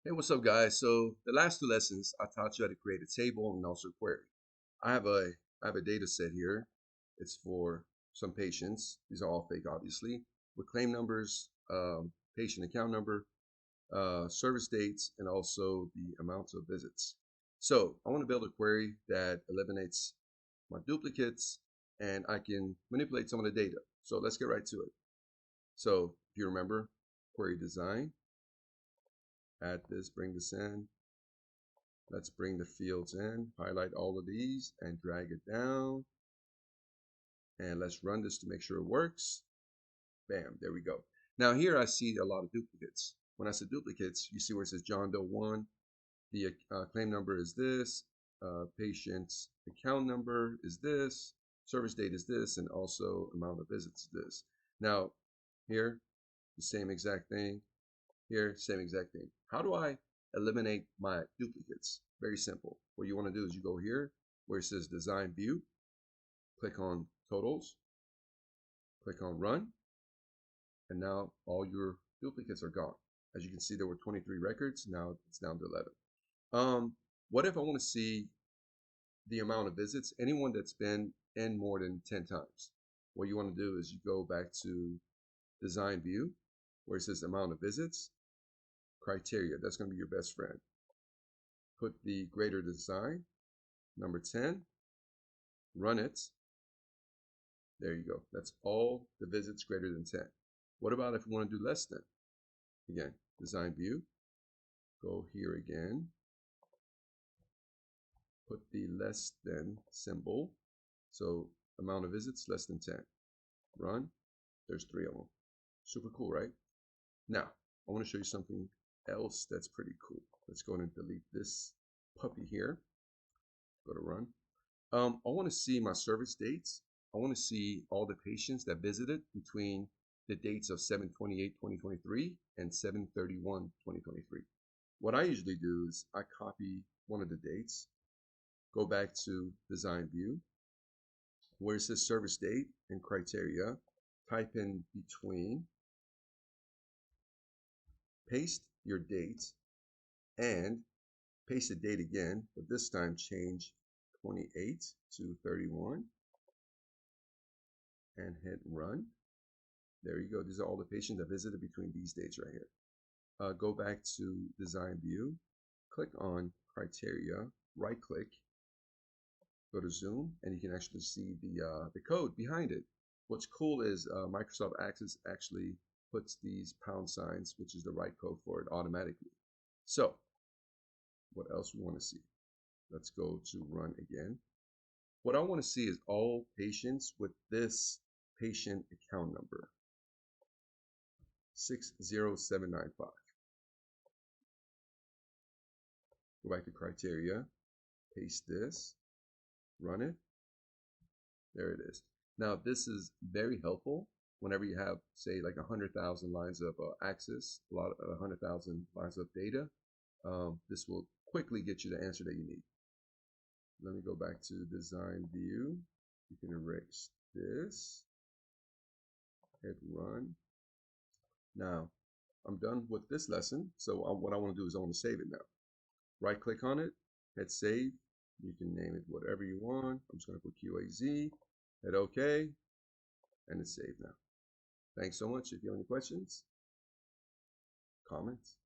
Hey, what's up, guys? So the last two lessons, I taught you how to create a table and also query. I have a I have a data set here. It's for some patients. These are all fake, obviously, with claim numbers, patient account number, service dates, and also the amounts of visits. So I want to build a query that eliminates my duplicates, and I can manipulate some of the data. So let's get right to it. So if you remember, query design, add this, bring this in. Let's bring the fields in, highlight all of these and drag it down. And let's run this to make sure it works. Bam, there we go. Now here I see a lot of duplicates. When I say duplicates, you see where it says John Doe 1, the claim number is this, patient's account number is this, service date is this, and also amount of visits is this. Now here, the same exact thing. Here, same exact thing. How do I eliminate my duplicates? Very simple. What you want to do is you go here where it says design view, click on totals, click on run, and now all your duplicates are gone. As you can see, there were 23 records. Now it's down to 11. What if I want to see the amount of visits? Anyone that's been in more than 10 times. What you want to do is you go back to design view where it says amount of visits, criteria. That's going to be your best friend. Put the greater design, number 10, run it. There you go. That's all the visits greater than 10. What about if we want to do less than? Again, design view, go here again, put the less than symbol. So amount of visits less than 10. Run. There's 3 of them. Super cool, right? Now, I want to show you something else that's pretty cool. Let's go ahead and delete this puppy here. Go to run. I want to see my service dates. I want to see all the patients that visited between the dates of 7/28/2023 and 7/31/2023. What I usually do is I copy one of the dates, go back to design view, where it says service date and criteria, type in between, paste your date, and paste the date again, but this time change 28 to 31 and hit run. There you go. These are all the patients that visited between these dates right here. Go back to design view, click on criteria, right click, go to zoom, and you can actually see the code behind it. What's cool is Microsoft Access actually puts these pound signs, which is the right code for it, automatically. So what else we want to see? Let's go to run again. What I want to see is all patients with this patient account number, 60795. Go back to criteria, paste this, run it. There it is. Now, this is very helpful whenever you have, say, like 100,000 lines of access, 100,000 lines of data. This will quickly get you the answer that you need. Let me go back to design view. You can erase this, hit run. Now, I'm done with this lesson. So what I want to do is I want to save it now. Right click on it, hit save. You can name it whatever you want. I'm just going to put QAZ, hit OK, and it's saved now. Thanks so much. If you have any questions, comments.